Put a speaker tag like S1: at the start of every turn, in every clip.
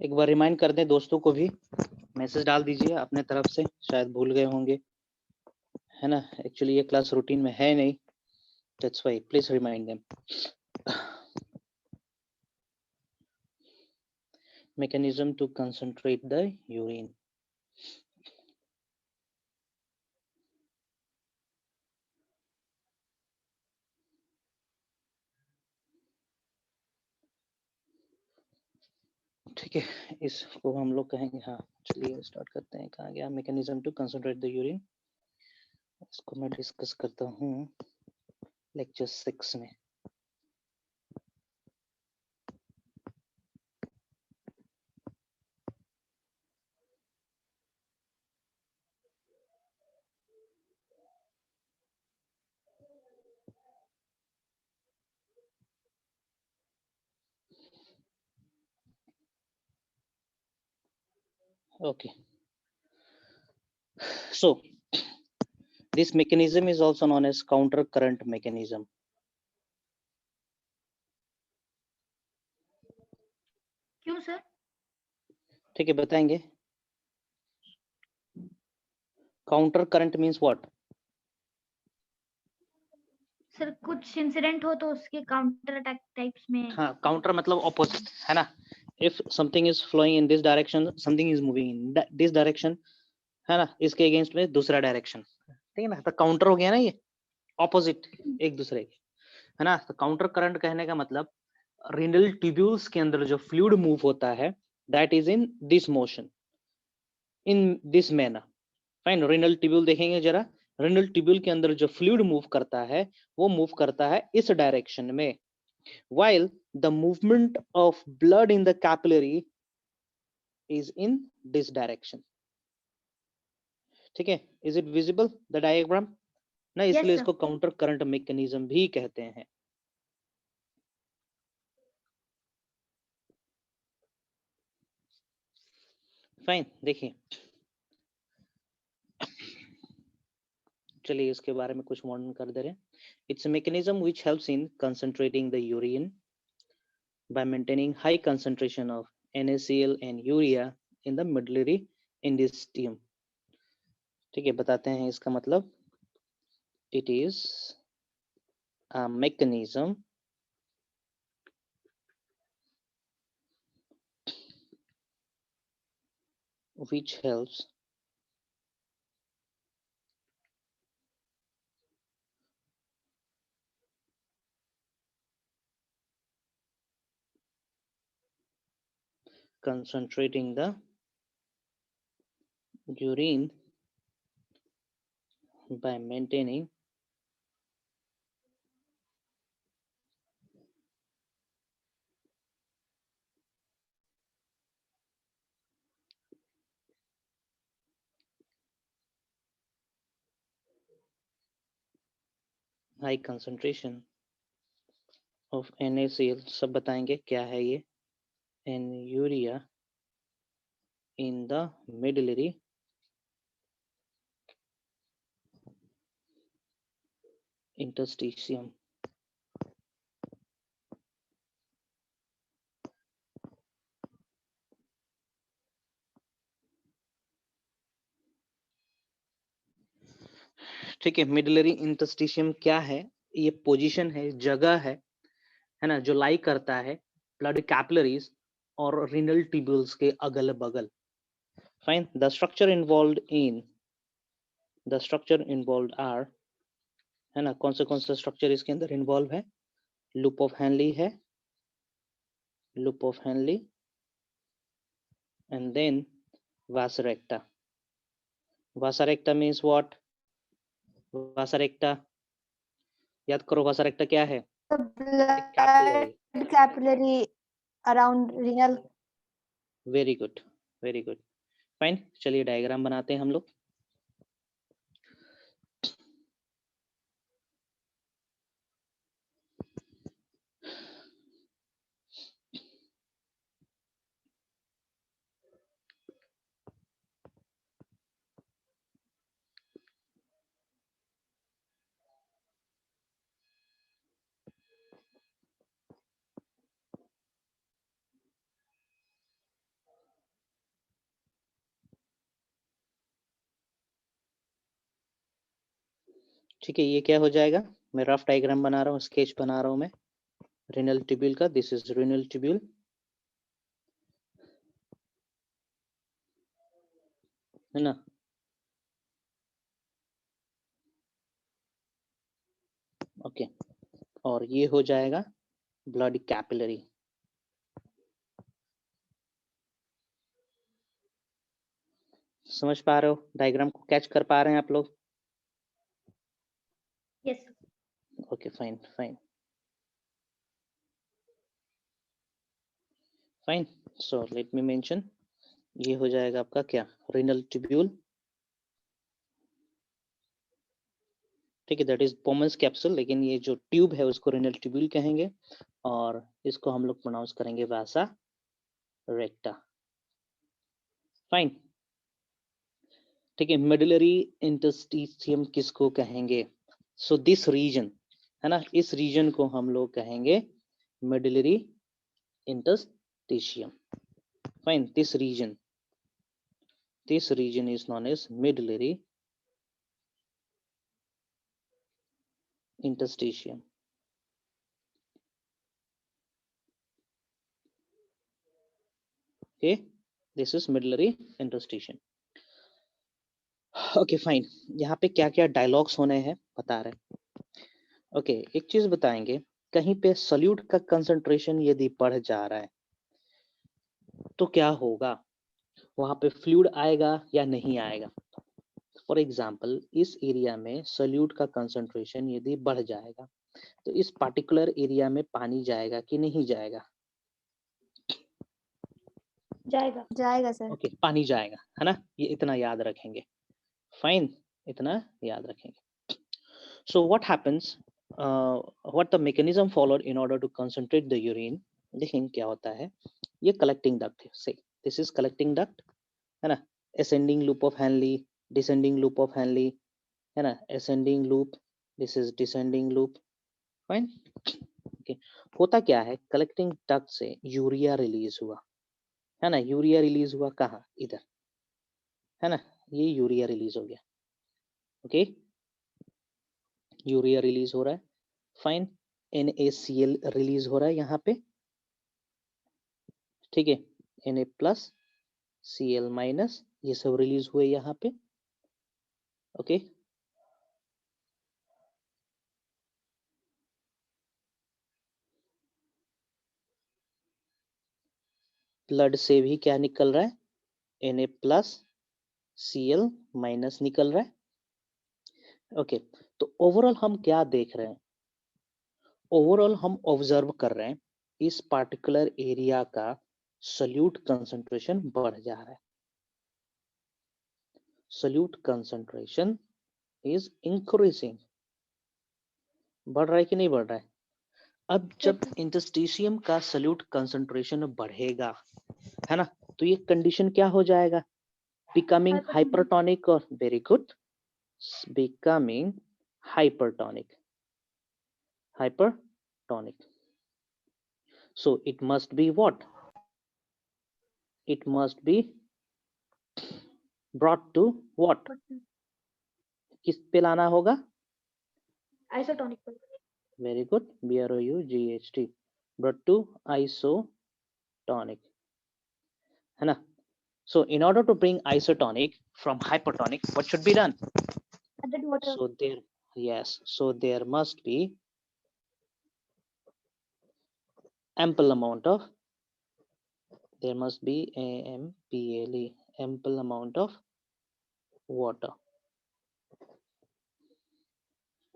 S1: एक बार रिमाइंड कर दें दोस्तों को भी, मैसेज डाल दीजिए अपने तरफ से, शायद भूल गए होंगे, है ना। एक्चुअली ये क्लास रूटीन में है नहीं, that's why please remind them. mechanism to concentrate the urine. ठीक है, इसको हम लोग कहेंगे, हाँ चलिए स्टार्ट करते हैं। कहाँ गया mechanism to concentrate the urine, इसको मैं डिस्कस करता हूँ लेक्चर 6 में। Okay, so this mechanism is also known as counter current mechanism.
S2: क्यों सर?
S1: ठीक है, बताएंगे। Counter current means what?
S2: Sir कुछ इंसिडेंट हो तो उसके काउंटर अटैक टाइप्स में।
S1: हाँ, काउंटर मतलब ऑपोजिट, है ना। If something is flowing in this direction, something is moving in this direction, है ना, इसके अगेंस्ट में दूसरा डायरेक्शन, ठीक है ना, तो काउंटर हो गया ना, ये ऑपोजिट एक दूसरे के, है ना। तो काउंटर करंट कहने का मतलब रेनल ट्यूब्यूल्स के अंदर जो फ्लूइड मूव होता है, that is in this motion, in this manner. Fine, renal tubule देखेंगे जरा, रेनल ट्यूब्यूल के अंदर जो फ्लूइड मूव करता है वो मूव करता है इस डायरेक्शन में, while the movement of blood in the capillary is in this direction. ठीक है, is it visible the diagram ना, इसलिए
S2: Yes,
S1: इसको काउंटर करंट मैकेनिज्म भी कहते हैं। फाइन, देखिए चलिए इसके बारे में कुछ वर्णन कर दे रहे हैं। It's a mechanism which helps in concentrating the urine by maintaining high concentration of NaCl and urea in the medullary intestine. ठीक है, बताते हैं इसका मतलब। It is a mechanism which helps concentrating the urine by maintaining high concentration of NaCl, सब बताएंगे क्या है ये, and urea in the medullary interstitium. ठीक है, मिडलरी इंटरस्टिशियम क्या है? ये पोजीशन है, जगह है ना, जो लाई करता है ब्लड कैपिलरीज और रीनल ट्यूब्यूल्स के अगल बगल। Fine, the structure involved are, है ना, कौन से स्ट्रक्चर इसके अंदर इन्वॉल्व है? लूप ऑफ हेनली है, loop of Henle, and then vasa recta. Vasa recta means what? Vasa recta, याद करो, वासा रेक्टा क्या है? Capillary.
S3: Capillary around renal.
S1: Very good, very good. Fine, चलिए डायग्राम बनाते हैं हम लोग। ठीक है, ये क्या हो जाएगा, मैं रफ डायग्राम बना रहा हूँ, स्केच बना रहा हूँ मैं रेनल ट्यूब्यूल का। दिस इज रेनल ट्यूब्यूल, है ना। ओके, और ये हो जाएगा ब्लड कैपिलरी। समझ पा रहे हो, डायग्राम को कैच कर पा रहे हैं आप लोग?
S2: Yes
S1: okay, fine fine fine. So let me mention, ये हो जाएगा आपका क्या, रेनल ट्यूब्यूल। ठीक है, दैट इज पोमस कैप्सूल, लेकिन ये जो ट्यूब है उसको रेनल ट्यूब्यूल कहेंगे, और इसको हम लोग प्रोनाउंस करेंगे वासा रेक्टा। फाइन। ठीक है, मेडुलरी इंटरस्टिशियम किसको कहेंगे? सो दिस रीजन, है ना, इस रीजन को हम लोग कहेंगे medullary interstitium. Fine, this region is known as medullary interstitium. Okay, this is medullary interstitium. Okay, fine. यहाँ पे क्या क्या डायलॉग्स होने हैं बता रहे। ओके, एक चीज बताएंगे, कहीं पे सॉल्यूट का कंसंट्रेशन यदि बढ़ जा रहा है तो क्या होगा, वहां पे फ्लूइड आएगा या नहीं आएगा। फॉर एग्जाम्पल, इस एरिया में सॉल्यूट का कंसंट्रेशन यदि बढ़ जाएगा तो इस पार्टिकुलर एरिया में पानी जाएगा कि नहीं जाएगा?
S2: जाएगा
S3: जाएगा सर।
S1: ओके, पानी जाएगा, है ना, ये इतना याद रखेंगे। फाइन, इतना याद रखेंगे। So what happens, what the mechanism followed in order to concentrate the urine. देखेंगे क्या होता है, ये कलेक्टिंग डक्ट है, से दिस इज कलेक्टिंग डक्ट, है ना, ascending loop of Henle, descending loop of Henle, है ना, ascending loop, this is descending loop. Fine. Okay, होता क्या है, कलेक्टिंग डक्ट से यूरिया रिलीज हुआ, है ना, यूरिया रिलीज हुआ कहाँ, इधर, है ना, ये यूरिया रिलीज हो गया। ओके, यूरिया रिलीज हो रहा है। फाइन, NaCl रिलीज हो रहा है यहाँ पे, ठीक है, Na प्लस Cl माइनस, ये सब रिलीज हुए यहाँ पे। ओके, ब्लड से भी क्या निकल रहा है, Na प्लस Cl माइनस निकल रहा है। ओके, तो ओवरऑल हम क्या देख रहे हैं, ओवरऑल हम ऑब्जर्व कर रहे हैं इस पार्टिकुलर एरिया का सोल्यूट कंसंट्रेशन बढ़ जा रहा है। सोल्यूट कंसंट्रेशन इज इंक्रीजिंग, बढ़ रहा है कि नहीं बढ़ रहा है? अब जब इंटरस्टिशियम का सोल्यूट कंसंट्रेशन बढ़ेगा, है ना, तो ये कंडीशन क्या हो जाएगा, बिकमिंग हाइपरटोनिक, और very good, becoming hypertonic, hypertonic. So it must be what? It must be brought to what? किस पे लाना होगा?
S2: आइसोटोनिक पर।
S1: Very good. BROUGHT. Brought to isotonic. है ना? So in order to bring isotonic from hypertonic, what should be done?
S2: Added water.
S1: So there, yes. So there must be ample amount of, there must be AMPLE, ample amount of water.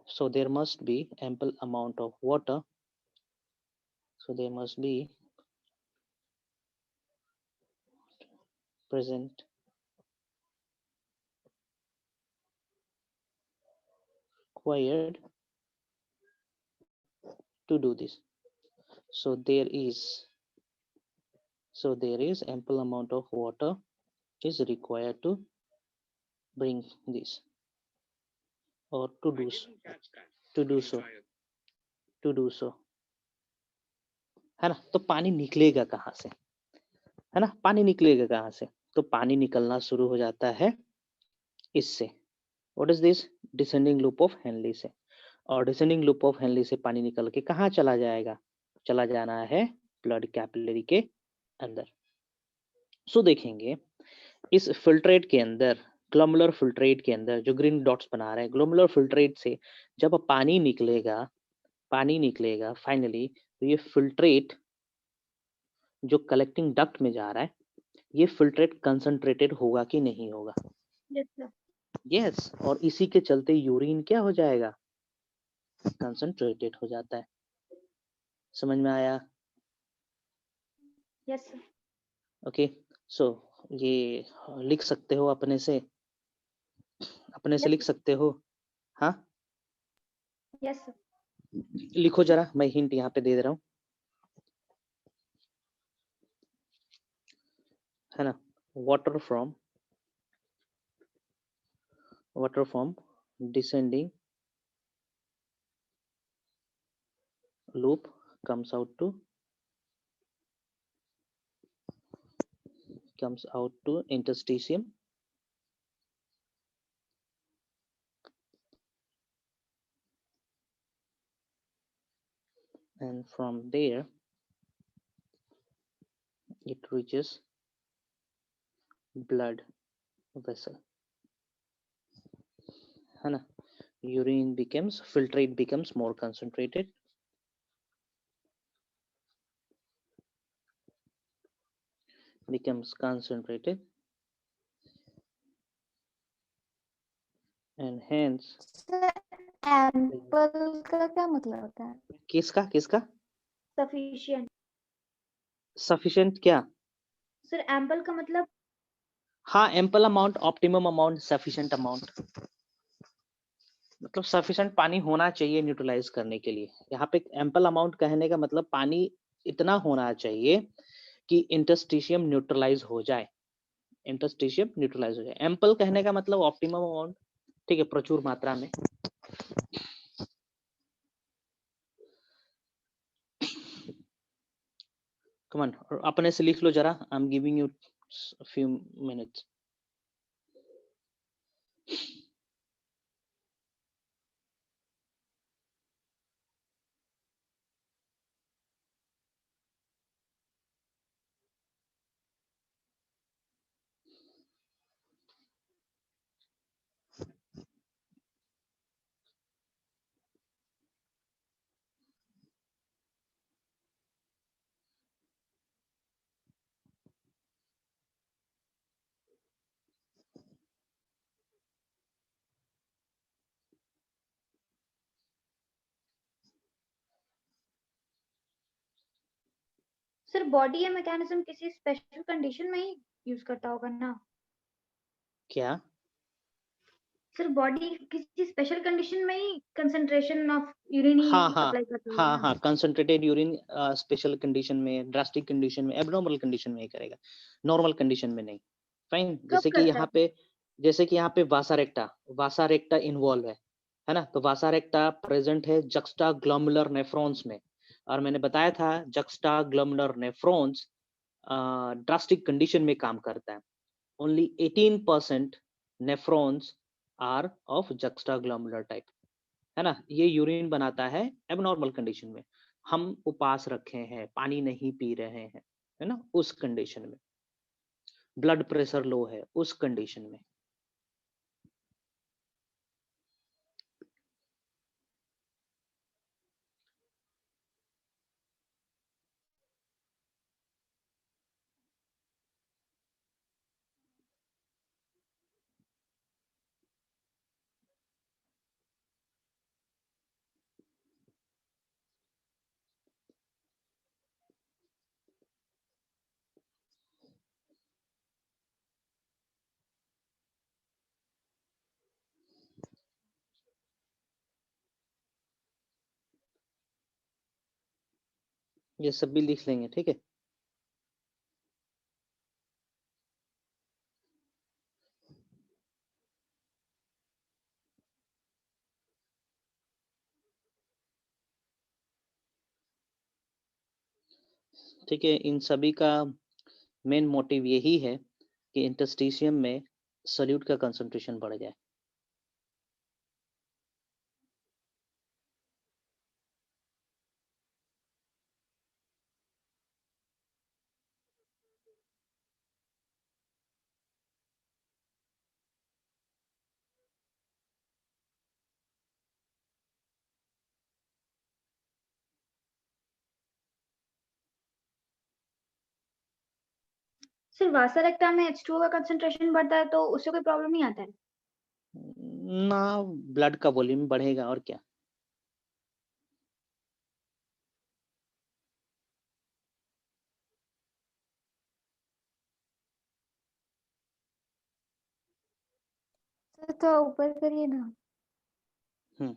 S1: So there must be ample amount of water. So there must be present required to do this. So there is ample amount of water is required to bring this, or to do so, है ना। तो पानी निकलेगा कहाँ से, है ना, पानी निकलेगा कहाँ से? तो पानी निकलना शुरू हो जाता है इससे, what is this? Descending loop of Henley से, और डिसेंडिंग लूप ऑफ हेनली से पानी निकल के कहाँ चला जाएगा? चला जाना है ब्लड कैपिलरी के अंदर। सो देखेंगे इस फिल्ट्रेट के अंदर, ग्लोमुलर फिल्ट्रेट के अंदर जो ग्रीन डॉट्स बना रहे हैं, ग्लोमुलर फिल्ट्रेट से जब पानी निकलेगा फाइनली, तो ये फिल्ट्रेट जो कलेक्टिंग डक्ट में जा रहा है, ये फिल्ट्रेट कंसंट्रेटेड होगा कि नहीं होगा?
S2: Yes sir.
S1: यस, और इसी के चलते यूरिन क्या हो जाएगा? कंसंट्रेटेड हो जाता है। समझ में आया?
S2: Yes sir.
S1: ओके, सो ये लिख सकते हो अपने से लिख सकते हो? हाँ,
S2: यस सर।
S1: लिखो जरा, मैं हिंट यहाँ पे दे रहा हूँ, है ना। Water from descending loop comes out to interstitium, and from there it reaches blood vessel, है ना। urine filtrate becomes more concentrated, and hence
S3: ample का क्या मतलब होता है?
S1: किसका
S2: सफिशिएंट।
S1: sufficient क्या?
S2: सर एम्पल का मतलब?
S1: हाँ, ample amount, optimum amount, sufficient amount, मतलब सफिशिएंट पानी होना चाहिए न्यूट्रलाइज करने के लिए। यहाँ पे एम्पल अमाउंट कहने का मतलब पानी इतना होना चाहिए कि इंटरस्टिशियम न्यूट्रलाइज हो जाए, एम्पल कहने का मतलब ऑप्टिमम अमाउंट, ठीक है, प्रचुर मात्रा में। कम ऑन, अपने से लिख लो जरा, I am giving you few minutes.
S2: Sir body ये मैकेनिज्म किसी स्पेशल कंडीशन में ही यूज करता होगा ना?
S1: क्या?
S2: सर बॉडी किसी स्पेशल कंडीशन में ही कंसंट्रेशन ऑफ यूरिन
S1: हाँ हाँ
S2: सप्लाई करता होगा
S1: हाँ
S2: ना?
S1: हाँ, कंसंट्रेटेड यूरिन स्पेशल कंडीशन में, ड्रास्टिक कंडीशन में, एबनॉर्मल कंडीशन में ही करेगा, नॉर्मल कंडीशन में नहीं। फाइन,
S2: कब करता है?
S1: जैसे कि यहाँ पे वासा रेक्टा इन्वॉल्व है ना। तो वासा रेक्टा प्रेजेंट है जक्स्टा ग्लोमुलर नेफ्रॉन्स में, और मैंने बताया था juxta glomerular nephrons drastic condition में काम करता है। Only 18% nephrons are of juxta glomerular type, है ना। ये यूरिन बनाता है एबनॉर्मल कंडीशन में, हम उपवास रखे हैं, पानी नहीं पी रहे हैं, है ना, उस कंडीशन में, ब्लड प्रेशर लो है, उस कंडीशन में। ये सब भी लिख लेंगे, ठीक है। ठीक है, इन सभी का मेन मोटिव यही है कि इंटरस्टिशियम में सॉल्यूट का कंसंट्रेशन बढ़ जाए,
S2: सर वासा रेक्टा में H2O का कंसंट्रेशन बढ़ता है तो उससे कोई प्रॉब्लम नहीं आता है?
S1: ना, ब्लड का वॉल्यूम बढ़ेगा और क्या।
S3: सर तो ऊपर करिए ना।
S1: हम्म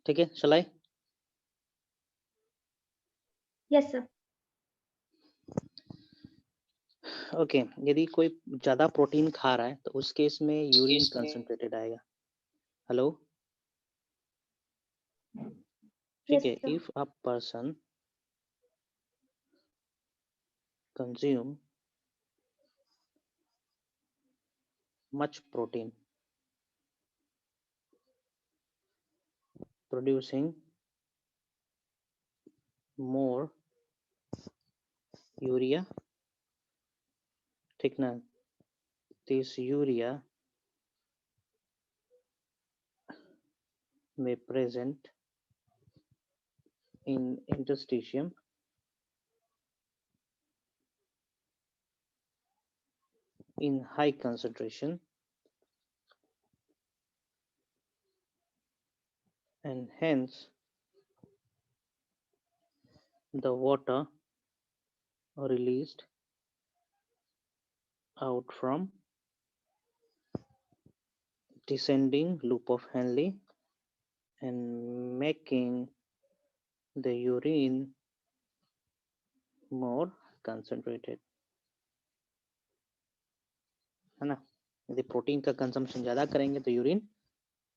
S1: ठीक है, चलाए।
S2: Yes sir.
S1: ओके, यदि कोई ज्यादा प्रोटीन खा रहा है तो उस केस में यूरिन कंसंट्रेटेड आएगा। हेलो, ठीक
S2: यस
S1: है।
S2: Sir.
S1: If a person consume much protein producing more urea, ठीक ना, this urea may present in interstitium in high concentration and hence the water released out from descending loop of Henle and making the urine more concentrated, है ना। यदि protein का consumption ज्यादा करेंगे तो urine,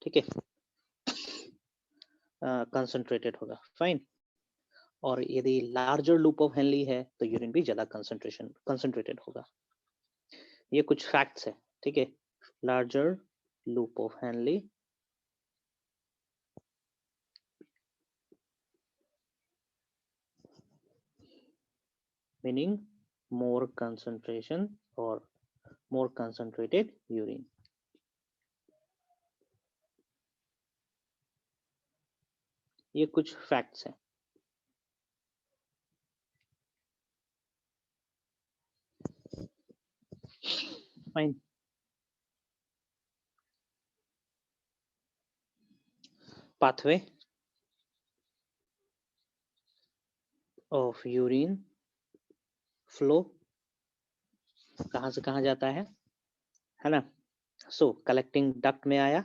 S1: ठीक है, कंसंट्रेटेड होगा। फाइन। और यदि लार्जर लूप ऑफ हेनली है तो यूरिन भी ज्यादा कंसंट्रेटेड होगा। ये कुछ फैक्ट्स है, ठीक है। Larger loop of Henley meaning more concentration और मोर कंसंट्रेटेड यूरिन। ये कुछ फैक्ट्स हैं। Fine. Pathway of urine flow कहां से कहां जाता है ना। सो कलेक्टिंग डक्ट में आया,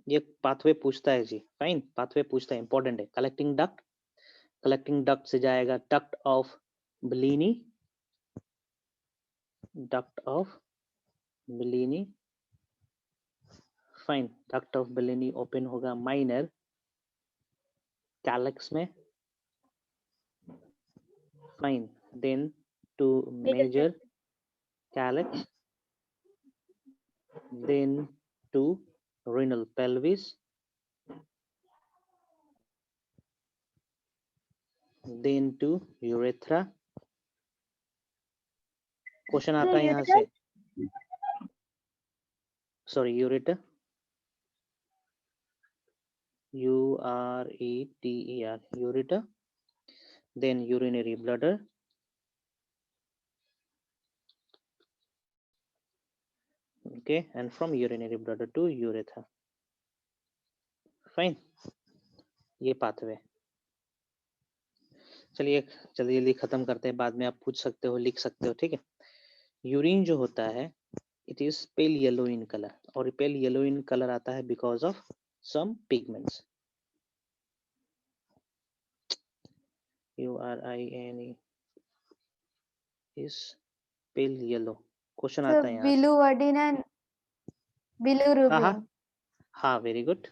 S1: ये पाथवे पूछता है जी। फाइन, पाथवे पूछता है, इंपॉर्टेंट है। कलेक्टिंग डक्ट से जाएगा duct of Bellini, duct of Bellini. Fine, duct of Bellini open होगा माइनर कैलक्स में। Fine, then to major calyx, then to renal pelvis, then to urethra। Question आता है यहाँ से, sorry, ureter, ureter, ureter, then urinary bladder, okay, and from urinary bladder to urethra। Fine, ये pathway. चलिए जल्दी जल्दी खत्म करते हैं, बाद में आप पूछ सकते हो, लिख सकते हो, ठीक है। यूरिन जो होता है it is pale yellow in colour, और पेल येलो इन कलर आता है because of some pigments. urine is pale yellow. Question आता है यहाँ से.
S3: bilirubin and
S1: हाँ
S3: bilirubin.
S1: हाँ, very good.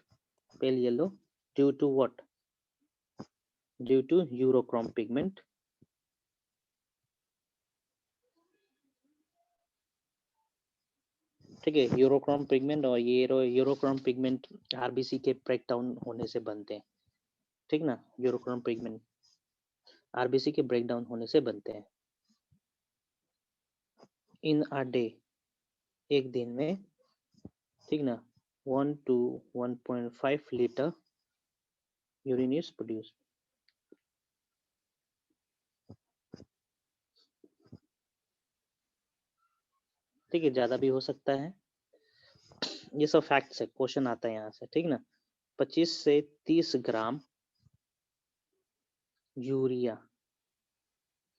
S1: Pale yellow due to what? Due to urochrome pigment. ठीक है, यूरोक्रोम पिगमेंट और ये यूरोक्रोम पिगमेंट आरबीसी के ब्रेक डाउन होने से बनते हैं. ठीक ना, यूरोक्रोम पिगमेंट आरबीसी के ब्रेक डाउन होने से बनते हैं. इन अ डे, एक दिन में, ठीक ना, 1 to 1.5 litre urine is produce. ठीक है, ज्यादा भी हो सकता है. ये सब फैक्ट्स है, क्वेश्चन आता है यहाँ से. ठीक ना, 25 से 30 ग्राम यूरिया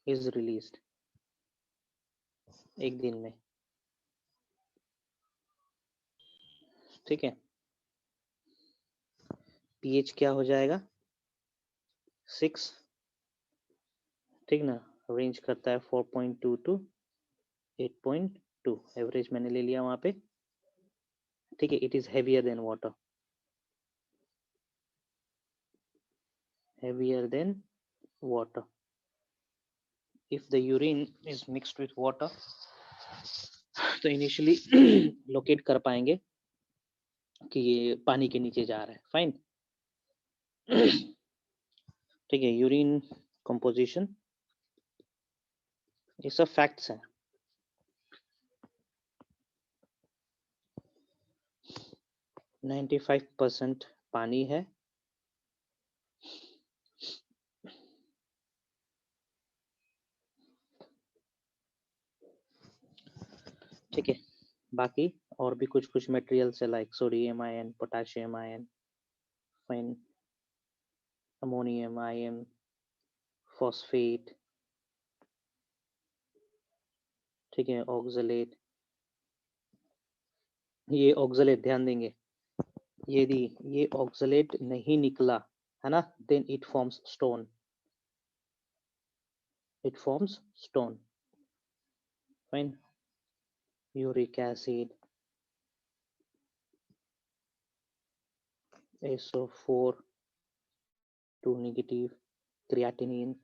S1: इज रिलीज्ड एक दिन में. ठीक है, पीएच क्या हो जाएगा? 6. ठीक ना, रेंज करता है 4.2 to 8.2. एवरेज मैंने ले लिया वहां पे. ठीक है, it is heavier than water. heavier than water. If the urine is mixed with water, तो इनिशियली लोकेट कर पाएंगे कि ये पानी के नीचे जा रहा है. फाइन. ठीक है, यूरिन कंपोजिशन, ये सब फैक्ट्स हैं. है 95% पानी है. ठीक है, बाकी और भी कुछ मटेरियल्स है, like sodium ion, potassium ion, fine, ammonium ion, phosphate. ठीक है, ऑक्सलेट. ये ऑक्सलेट ध्यान देंगे, यदि ये ऑक्सलेट नहीं निकला है ना, then it forms stone. It forms stone. Fine. Uric acid, SO4 2 negative, creatinine.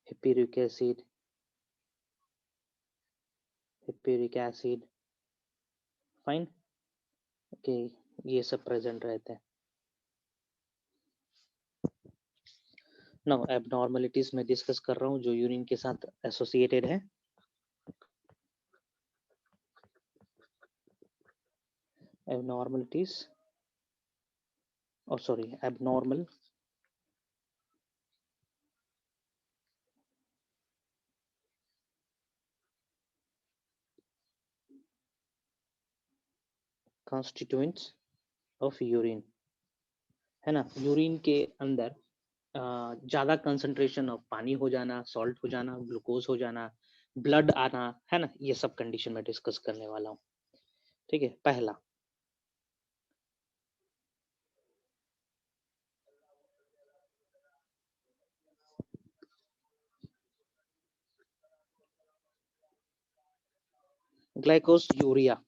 S1: Hippuric acid, fine. Okay, ये सब प्रेजेंट रहते हैं. नाउ एबनॉर्मलिटीज में डिस्कस कर रहा हूँ जो यूरिन के साथ एसोसिएटेड है. एबनॉर्मलिटीज, और sorry, abnormal constituents of urine, है ना. यूरिन के अंदर ज्यादा कंसंट्रेशन ऑफ पानी हो जाना, सॉल्ट हो जाना, ग्लूकोज हो जाना, ब्लड आना, है ना, ये सब कंडीशन में डिस्कस करने वाला हूँ. ठीक है, पहला ग्लाइकोस यूरिया.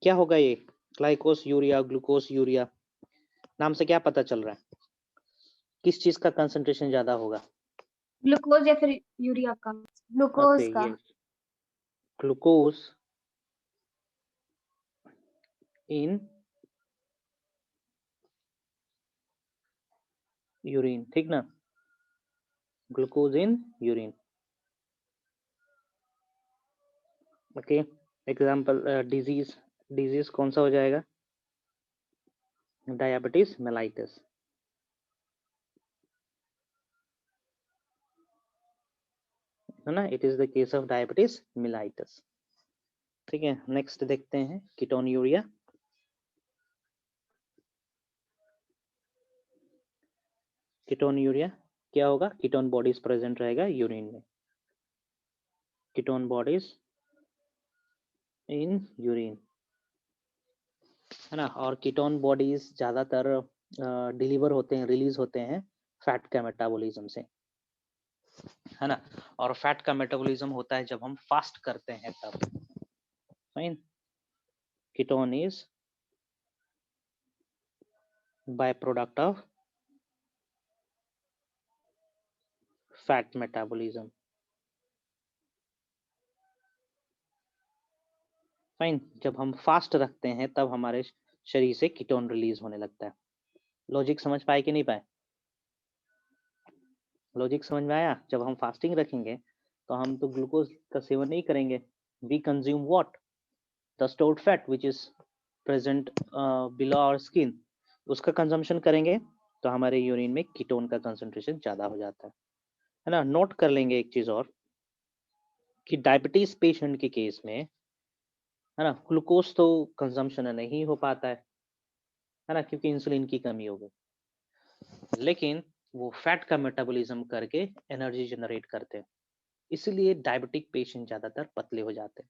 S1: क्या होगा ये ग्लाइकोस यूरिया, ग्लूकोस यूरिया? नाम से क्या पता चल रहा है, किस चीज का कंसंट्रेशन ज्यादा होगा?
S2: ग्लूकोज या फिर यूरिया का?
S3: ग्लूकोज
S1: Okay,
S3: का.
S1: yes. Glucose in urine. ठीक ना, glucose in urine. Okay, example disease कौन सा हो जाएगा? डायबिटीज मेलाइटस, है ना. It is the case of diabetes mellitus. ठीक है, नेक्स्ट देखते हैं कीटोन यूरिया. कीटोन यूरिया क्या होगा, कीटोन बॉडीज प्रेजेंट रहेगा यूरिन में, कीटोन बॉडीज इन यूरिन, है ना। और कीटोन बॉडीज ज्यादातर डिलीवर होते हैं, रिलीज होते हैं फैट का मेटाबॉलिज्म से, है ना। और फैट का मेटाबॉलिज्म होता है जब हम फास्ट करते हैं तब। Fine, ketone is by product of fat metabolism. Fine, जब हम फास्ट रखते हैं तब हमारे शरीर से कीटोन रिलीज होने लगता है। लॉजिक समझ पाए कि नहीं पाए? लॉजिक समझ में आया? जब हम फास्टिंग रखेंगे तो हम तो ग्लूकोज का सेवन नहीं करेंगे, we consume what, the stored fat which is present below our skin, उसका कंजम्पशन करेंगे तो हमारे यूरिन में कीटोन का कंसंट्रेशन ज्यादा हो जाता है ना। नोट कर लेंगे एक चीज और कि डायबिटीज पेशेंट के केस में, है ना, ग्लूकोज तो कंजम्पशन नहीं हो पाता है ना, क्योंकि इंसुलिन की कमी हो गई, लेकिन वो फैट का मेटाबॉलिज्म करके एनर्जी जनरेट करते हैं, इसलिए डायबिटिक पेशेंट ज्यादातर पतले हो जाते हैं।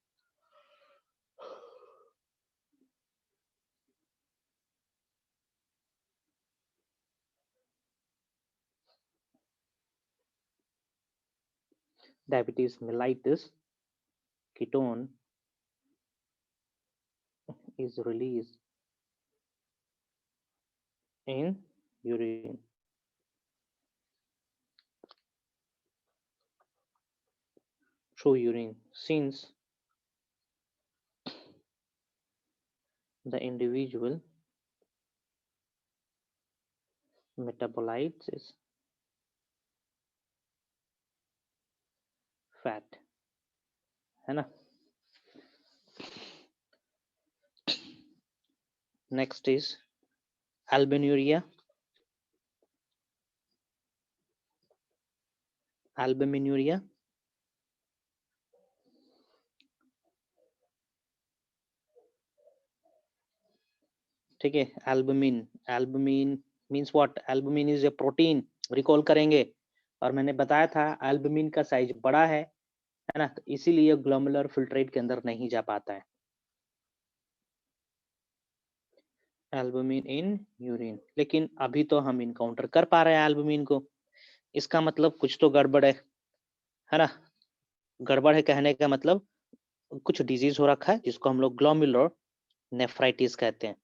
S1: Diabetes mellitus, ketone is released in urine. Through urine, since the individual metabolizes fat, है ना। Next is albuminuria. Albuminuria, ठीक है। Albumin, albumin means what, albumin is a protein, recall करेंगे। और मैंने बताया था एल्बुमिन का साइज बड़ा है ना, तो इसीलिए ग्लोमेरुलर फिल्ट्रेट के अंदर नहीं जा पाता है। एल्बुमिन इन यूरिन, लेकिन अभी तो हम इनकाउंटर कर पा रहे हैं एल्बुमिन को, इसका मतलब कुछ तो गड़बड़ है ना। गड़बड़ है कहने का मतलब कुछ डिजीज हो रखा है जिसको हम लोग ग्लोमेरुलर नेफ्राइटिस कहते हैं,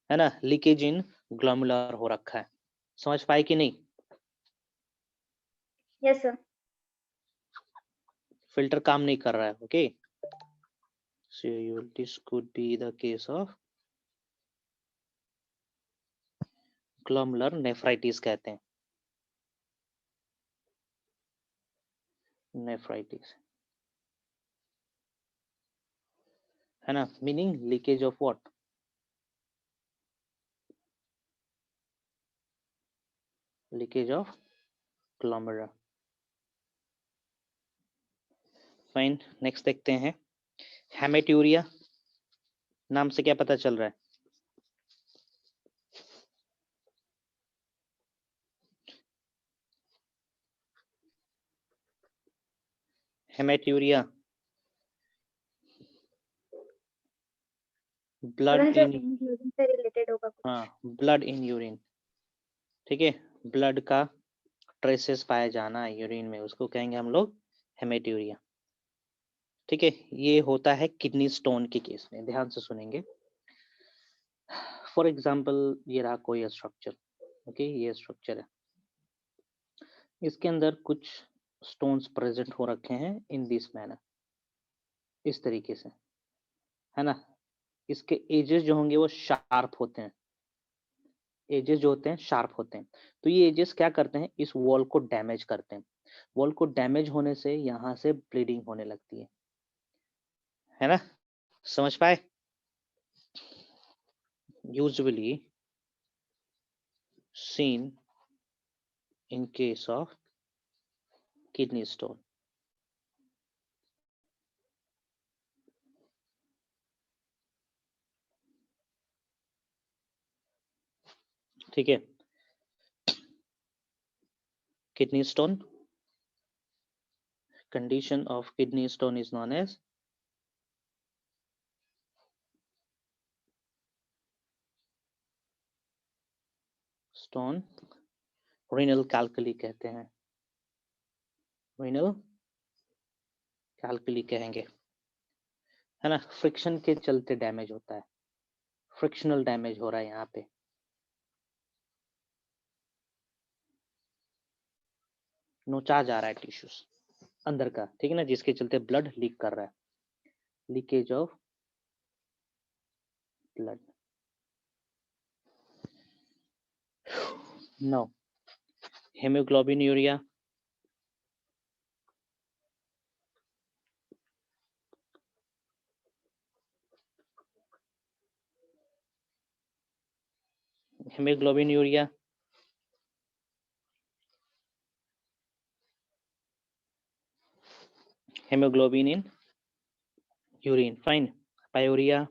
S1: है ना। लीकेज इन ग्लोमेरुलर हो रखा है, समझ पाए कि नहीं?
S2: Yes sir.
S1: फिल्टर काम नहीं कर रहा है, okay. So this could be the case of glomerular nephritis कहते हैं, नेफ्राइटिस, है ना। Meaning leakage of what, leakage of glomerular. Fine, next देखते हैं हेमेट्यूरिया, नाम से क्या पता चल रहा है? हेमेट्यूरिया, ब्लड
S2: तुरंत सर
S1: इन,
S2: यूरिन से रिलेटेड होगा कुछ।
S1: हाँ, ब्लड इन यूरिन, ठीक है। ब्लड का ट्रेसेस पाया जाना है यूरिन में, उसको कहेंगे हम लोग हेमेट्यूरिया, ठीक है। ये होता है किडनी स्टोन के केस में, ध्यान से सुनेंगे। फॉर एग्जाम्पल ये रहा कोई स्ट्रक्चर, ओके, ये स्ट्रक्चर है, इसके अंदर कुछ स्टोन्स प्रेजेंट हो रखे हैं इन दिस मैनर, इस तरीके से, है ना। इसके एजेस जो होंगे वो शार्प होते हैं, एजेस जो होते हैं शार्प होते हैं। तो ये एजेस क्या करते हैं, इस वॉल को डैमेज करते हैं। वॉल को डैमेज होने से यहाँ से ब्लीडिंग होने लगती है ना। समझ पाए? Usually seen in case of kidney stone, ठीक है। kidney stone. Condition of kidney stone is known as stone. Renal calculi कहते हैं, renal calculi कहेंगे, है ना। फ्रिक्शन के चलते डैमेज होता है, फ्रिक्शनल डैमेज हो रहा है यहाँ पे। नोचा जा रहा है टिश्यूज अंदर का, ठीक है ना, जिसके चलते ब्लड लीक कर रहा है, leakage of blood. No haemoglobin urea, hemoglobin urea, hemoglobin in urine, fine. Pyuria,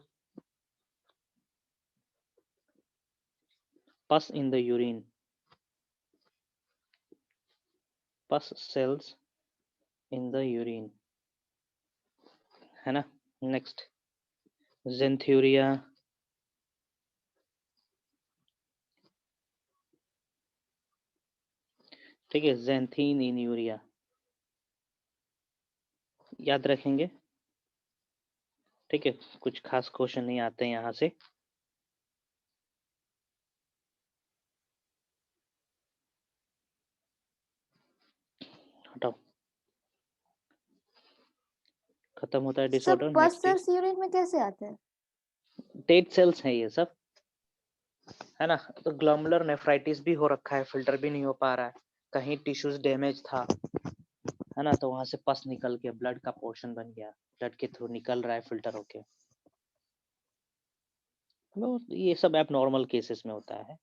S1: pus in the urine, pus cells in the urine, है ना। Next, xanthuria, ठीक है, xanthine in urea, याद रखेंगे, ठीक है। कुछ खास क्वेश्चन नहीं आते हैं यहाँ से। हटाओ, खत्म होता है
S3: सब
S1: डिसऑर्डर।
S3: पस
S1: नेक्स्ट
S3: सेल्स यूरिन में कैसे आते हैं?
S1: डेड सेल्स हैं ये सब, है ना। तो ग्लोमुलर नेफ्राइटिस भी हो रखा है, फिल्टर भी नहीं हो पा रहा है, कहीं टिश्यूज डैमेज था, है ना, तो वहां से पस निकल के ब्लड का पोर्शन बन गया, ब्लड के थ्रू निकल रहा है फिल्टर होके। तो ये सब एबनॉर्मल केसेस में होता है।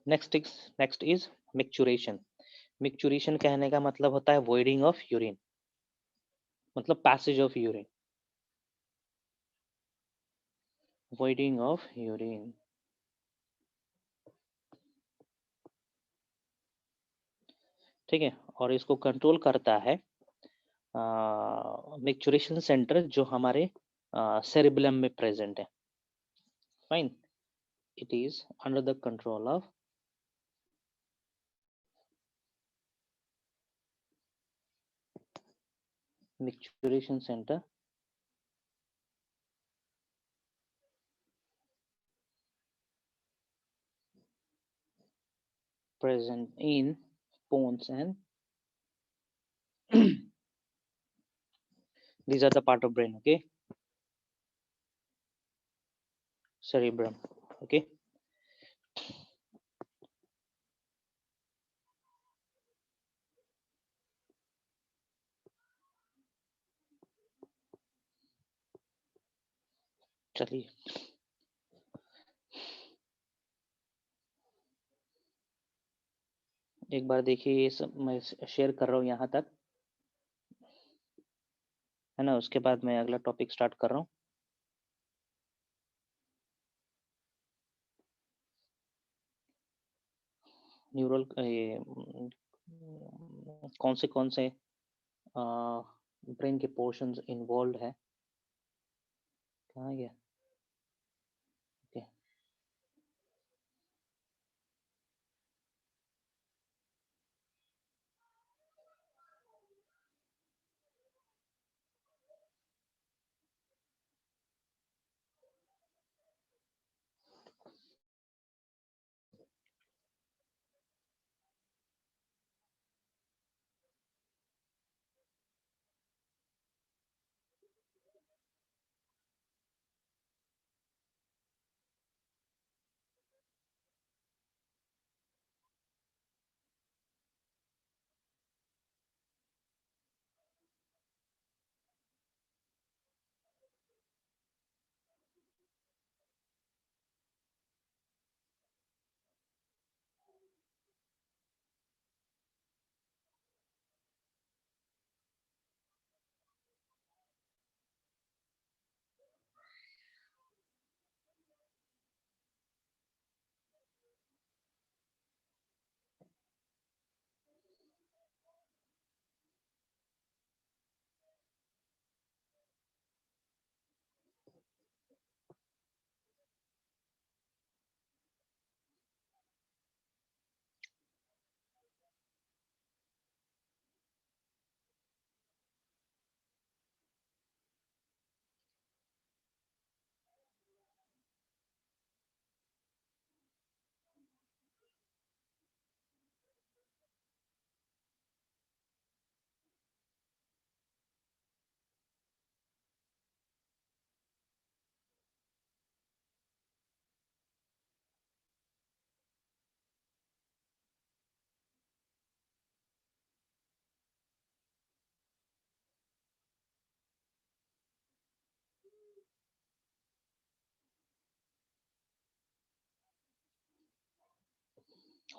S1: Next is micturition. मिक्चुरेशन कहने का मतलब होता है वॉइडिंग ऑफ यूरिन, मतलब passage of urine, voiding of urine, ठीक है। और इसको कंट्रोल करता है मिक्चुरेशन सेंटर जो हमारे सेरिबेलम में प्रेजेंट है, fine. It is under the control of micturition center present in pons and these are the part of brain, okay, cerebrum, okay। चलिए, एक बार देखिए, ये सब मैं शेयर कर रहा हूँ यहाँ तक, है ना। उसके बाद मैं अगला टॉपिक स्टार्ट कर रहा हूँ। न्यूरल ये कौन से ब्रेन के पोर्शंस इन्वॉल्व है, कहाँ गया, ओके।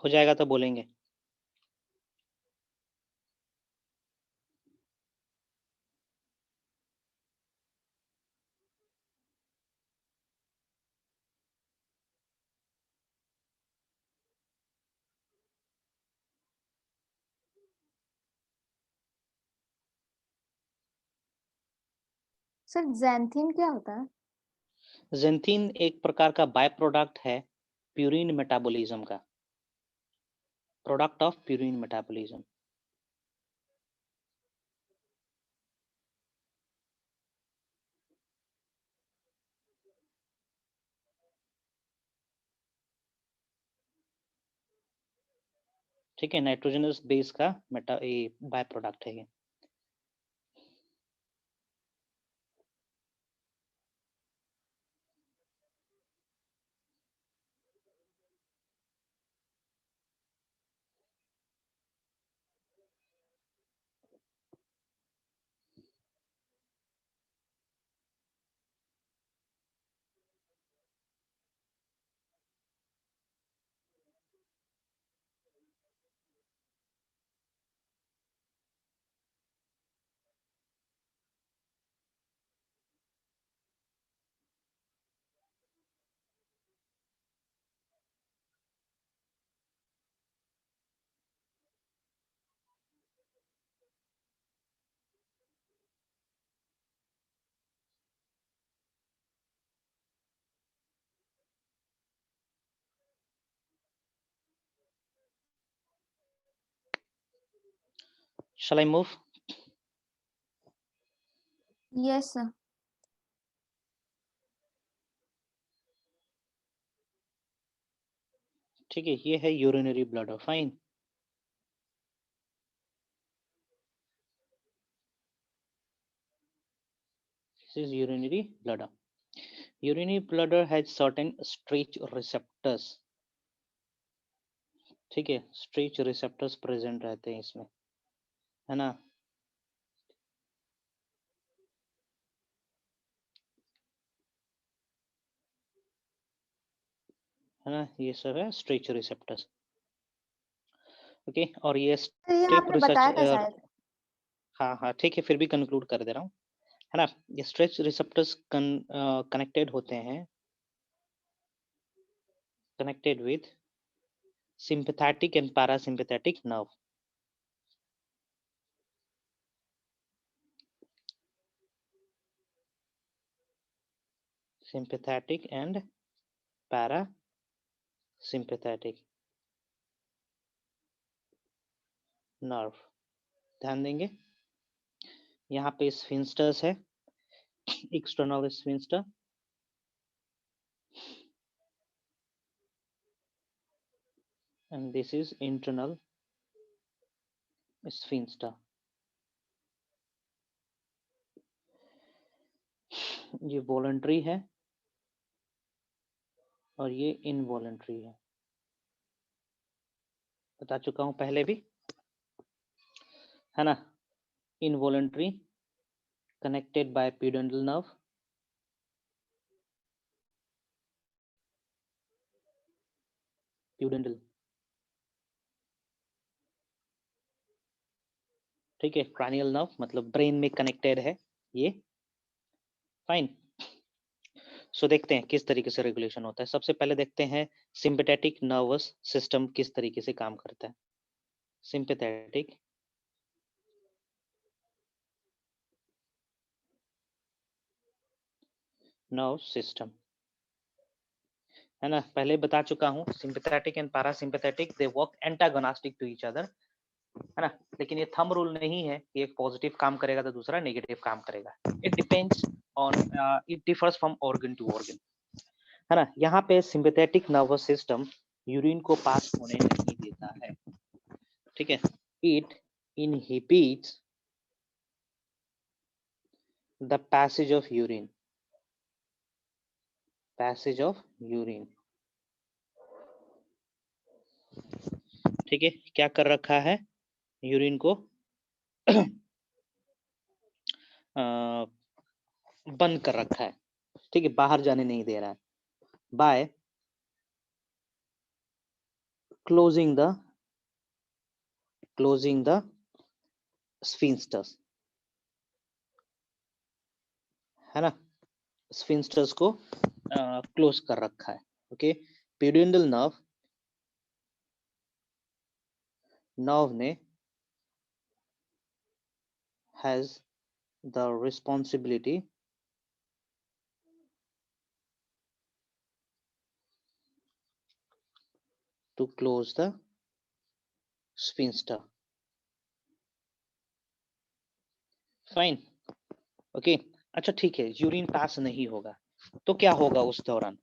S1: हो जाएगा तो बोलेंगे।
S3: सर ज़ैंथीन क्या होता है?
S1: ज़ैंथीन एक प्रकार का बाय प्रोडक्ट है प्यूरिन मेटाबॉलिज्म का, प्रोडक्ट ऑफ प्यूरिन मेटाबॉलिज्म। ठीक है, नाइट्रोजनस बेस का बाय प्रोडक्ट है ये। Shall I move?
S3: Yes sir.
S1: ठीक है, ये है urinary bladder. Fine. This is urinary bladder. Urinary bladder has certain stretch receptors. ठीक है, स्ट्रेच रिसेप्टर्स प्रेजेंट रहते हैं इसमें, है ना। है ना, ये सब है स्ट्रेच रिसेप्टर्स। ओके, और ये
S3: तो ये
S1: स्टेप
S3: आपने
S1: रिसर्च।
S3: बताया था शायद।
S1: हाँ हाँ ठीक है, फिर भी कंक्लूड कर दे रहा हूँ, है ना। ये स्ट्रेच रिसेप्टर्स कनेक्टेड होते हैं, connected with sympathetic and parasympathetic nerve. Sympathetic and parasympathetic nerve. ध्यान देंगे, यहाँ पे स्फिंक्टर्स है, external sphincter and this is internal sphincter. ये वॉलंटरी है और ये इनवॉलंटरी बता चुका हूं पहले भी, है ना। इनवॉलंटरी कनेक्टेड बाय प्यूडेंटल नर्व, प्यूडेंटल, ठीक है। क्रैनियल नर्व मतलब ब्रेन में कनेक्टेड है ये। फाइन। सो देखते हैं किस तरीके से रेगुलेशन होता है। सबसे पहले देखते हैं सिंपैथेटिक नर्वस सिस्टम किस तरीके से काम करता है। सिंपैथेटिक नर्व सिस्टम, है ना, पहले बता चुका हूँ। Sympathetic and parasympathetic they work antagonistic to each other, है ना। लेकिन ये थंब रूल नहीं है कि एक पॉजिटिव काम करेगा तो दूसरा नेगेटिव काम करेगा। It depends on, it differs from organ to organ, है ना। यहाँ पे सिंपैथेटिक नर्वस सिस्टम यूरिन को पास होने नहीं देता है, ठीक है। It inhibits the passage of urine, passage of urine, ठीक है। क्या कर रखा है, यूरिन को बंद कर रखा है, ठीक है, बाहर जाने नहीं दे रहा है बाय closing the sphincters, है ना, sphincters को क्लोज कर रखा है. ओके, pudendal nerve ने has the responsibility to close the sphincter. Fine. Okay, अच्छा ठीक है, यूरिन पास नहीं होगा तो क्या होगा उस दौरान?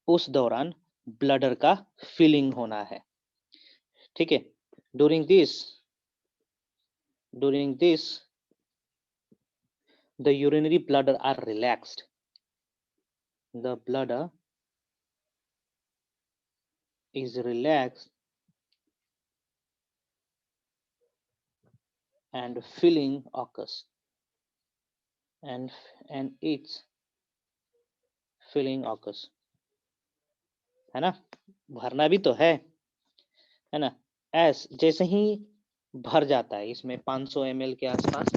S1: उस दौरान ब्लडर का फिलिंग होना है. ठीक है, during this the urinary bladder are relaxed. The bladder is relaxed and filling occurs. And its filling occurs. है ना, भरना भी तो है ना. एस जैसे ही भर जाता है, इसमें 500 ml के आसपास,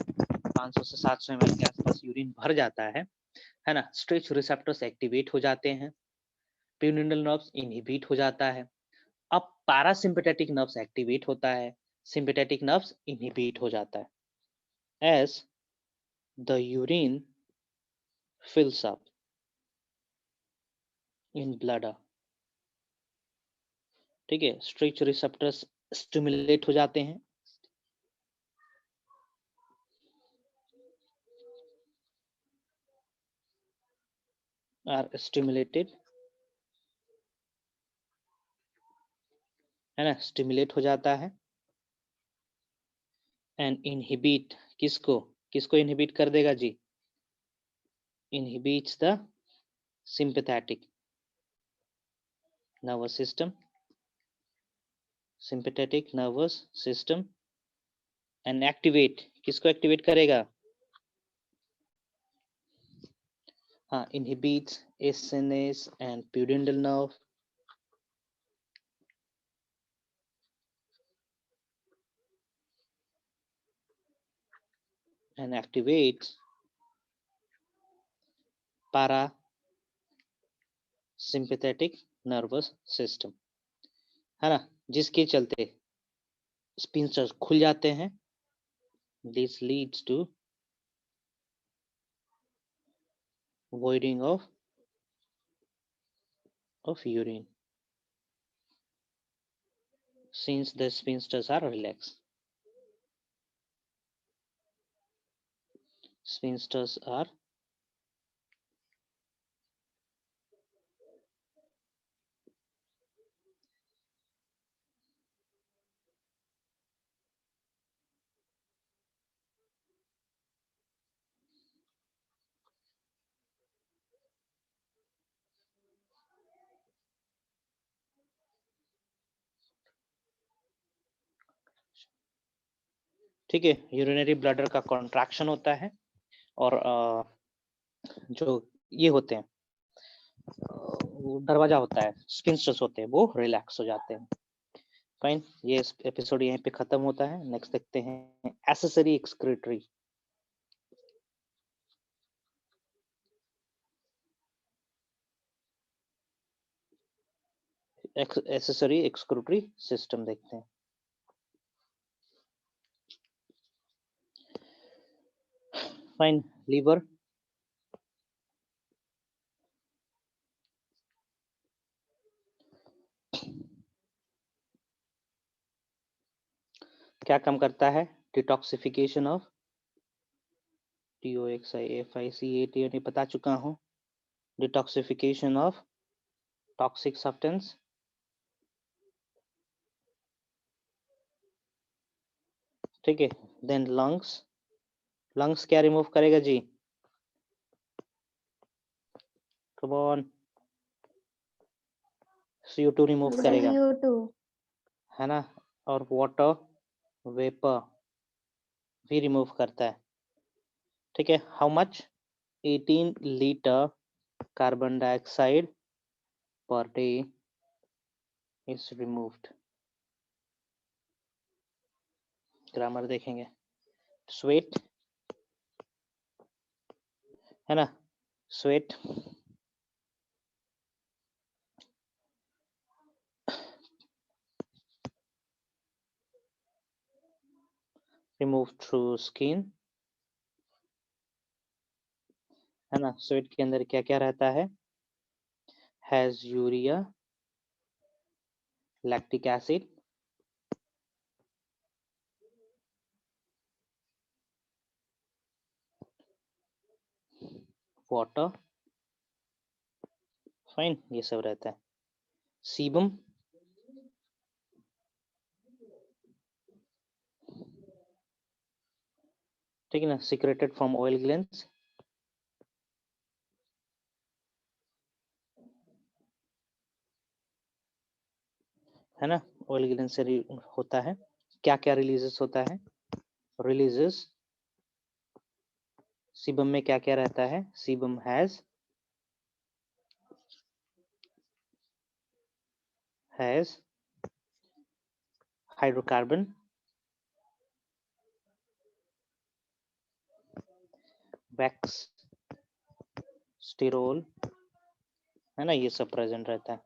S1: 500 से 700 ml के आसपास यूरिन भर जाता है ना, स्ट्रेच रिसेप्टर्स एक्टिवेट हो जाते हैं, प्यूडिनल नर्व्स इनहिबिट हो जाता है. अब पैरासिम्पैथेटिक नर्व्स एक्टिवेट होता है, सिम्पैथेटिक नर्व्स इनहिबिट हो जाता है. As the urine fills up in bladder, ठीक है, स्ट्रेच रिसेप्टर्स स्टिमुलेट हो जाते हैं, आर स्टिमुलेटेड, है ना, स्टिमुलेट हो जाता है. एंड इनहिबिट, किसको इनहिबिट कर देगा जी? Inhibits the sympathetic nervous system, sympathetic nervous system, and activate, किसको एक्टिवेट करेगा? हाँ, inhibits SNS and pudendal nerve, and activates parasympathetic nervous system, है ना, जिसके चलते स्पिंसर्स खुल जाते हैं. This leads to voiding of urine since the sphincters are relaxed. Sphincters are ठीक है. यूरिनरी ब्लडर का कॉन्ट्रैक्शन होता है और जो ये होते हैं वो दरवाजा होता है, स्पिंस्टर्स होते हैं, वो रिलैक्स हो जाते हैं. फाइन, ये एपिसोड यहीं पे खत्म होता है. नेक्स्ट देखते हैं accessory excretory. Accessory excretory system देखते हैं. फाइन, लीवर, क्या काम करता है? डिटॉक्सिफिकेशन ऑफ TOXI FICAT ये बता चुका हूँ. डिटॉक्सिफिकेशन ऑफ टॉक्सिक सब्सटेंस, ठीक है. देन लंग्स क्या रिमूव करेगा जी? कम ऑन, CO2 रिमूव करेगा,
S3: CO2
S1: है ना, और वाटर वेपर भी रिमूव करता है. ठीक है. How much? 18 litre carbon dioxide per day is removed. Grammar देखेंगे। स्वेट है ना, स्वेट रिमूव थ्रू स्किन, है ना। स्वेट के अंदर क्या क्या रहता है? Has urea, lactic acid, water, fine, ये सब रहता है। सीबम ठीक है ना, सिक्रेटेड फ्रॉम ऑयल ग्लैंड्स, है ना, ऑयल ग्लैंड से होता है। क्या क्या रिलीजेस होता है? रिलीजेस सीबम में क्या क्या रहता है? सीबम हैज हाइड्रोकार्बन, वैक्स, स्टिरोल, है ना, ये सब प्रेजेंट रहता है।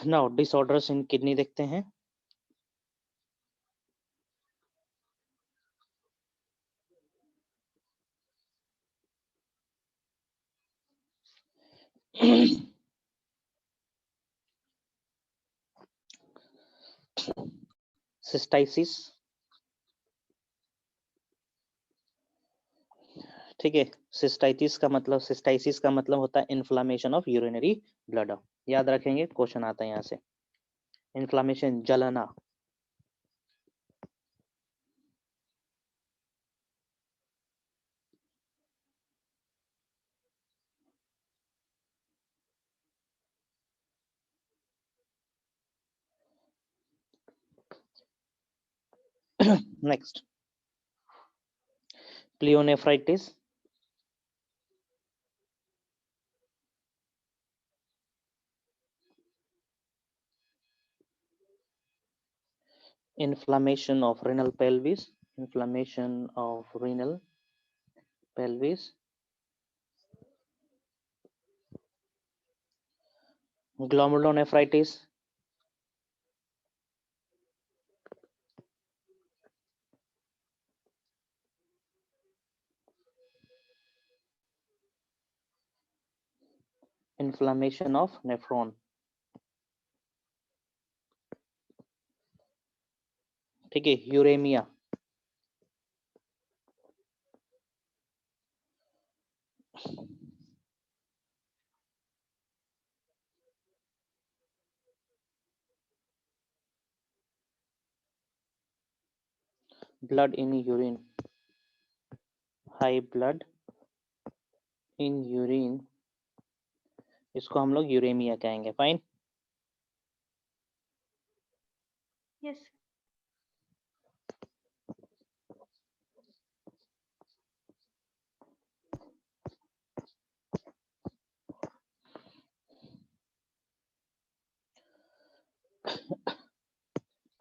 S1: नाउ डिसऑर्डर्स इन किडनी देखते हैं। सिस्टाइसिस, ठीक है। सिस्टाइटिस का मतलब, सिस्टाइसिस का मतलब होता है इन्फ्लामेशन ऑफ यूरिनरी ब्लडर। याद रखेंगे, क्वेश्चन आता है यहाँ से। इन्फ्लामेशन, जलना। Next, pyelonephritis, inflammation of renal pelvis, inflammation of renal pelvis, glomerulonephritis, inflammation of nephron, ठीक है। Uraemia, blood in urine, high blood in urine, इसको हम लोग यूरेमिया कहेंगे। Fine.
S2: Yes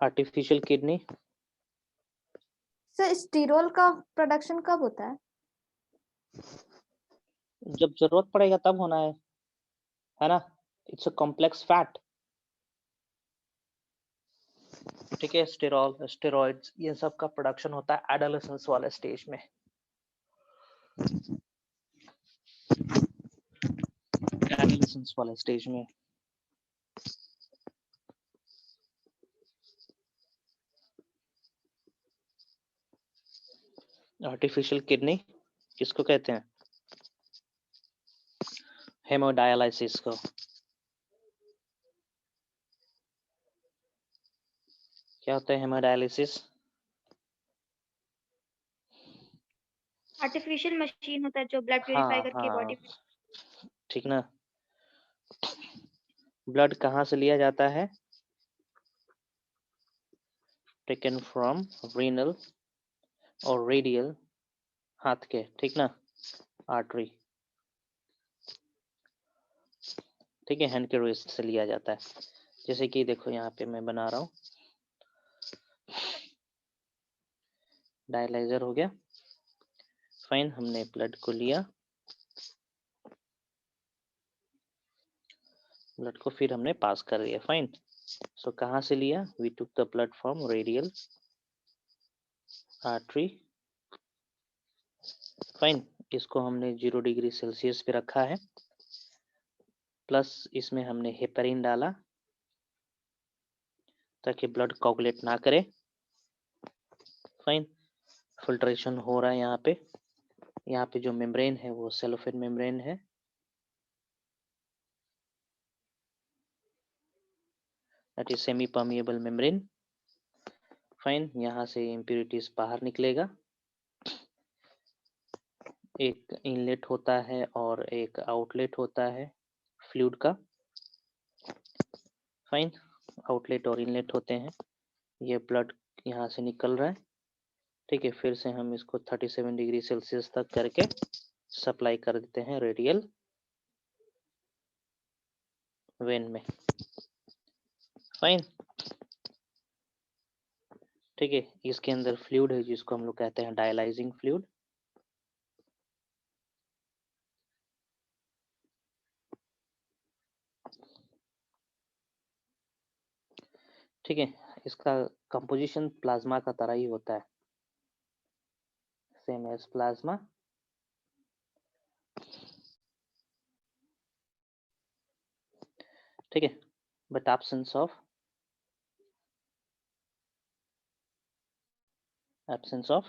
S1: artificial kidney,
S3: sir sterol का प्रोडक्शन कब होता है?
S1: जब जरूरत पड़ेगा तब होना है ना। इट्स अ कॉम्प्लेक्स फैट, ठीक है। स्टेरॉल, स्टेरॉइड्स, ये सब का प्रोडक्शन होता है एडोलेसेंस वाले स्टेज में। एडोलेसेंस वाले स्टेज में। आर्टिफिशियल किडनी किसको कहते हैं? हेमोडायलिसिस को। क्या होता है हेमोडायलिसिस?
S2: आर्टिफिशियल मशीन होता है जो ब्लड
S1: हाँ
S2: प्यूरिफाई करके
S1: हाँ,
S2: बॉडी में।
S1: ठीक ना। ब्लड कहाँ से लिया जाता है? टेकन फ्रॉम रीनल और रेडियल, हाथ के, ठीक ना, आर्टरी, ठीक है। हैंड के रिस्ट से लिया जाता है। जैसे कि देखो यहाँ पे मैं बना रहा हूँ, डायलाइजर हो गया, फाइन। हमने ब्लड को लिया, ब्लड को फिर हमने पास कर दिया, फाइन। सो कहाँ से लिया? We took the blood from radial artery, fine. इसको हमने 0 डिग्री सेल्सियस पे रखा है, प्लस इसमें हमने हेपरिन डाला ताकि ब्लड कोगुलेट ना करे, फाइन। फिल्ट्रेशन हो रहा है यहाँ पे जो मेम्ब्रेन है वो सेलोफेन मेम्ब्रेन है, that is semi permeable membrane, fine. यहाँ से इम्प्यूरिटीज बाहर निकलेगा, एक इनलेट होता है और एक आउटलेट होता है फ्लूइड का, फाइन। आउटलेट और इनलेट होते हैं, ये ब्लड यहाँ से निकल रहा है, ठीक है। फिर से हम इसको 37 डिग्री सेल्सियस तक करके सप्लाई कर देते हैं रेडियल वेन में, फाइन, ठीक है। इसके अंदर फ्लूइड है जिसको हम लोग कहते हैं डायलाइजिंग फ्लूइड, ठीक है। इसका कंपोजिशन प्लाज्मा का तरह ही होता है, सेम एज प्लाज्मा, ठीक है। But absence of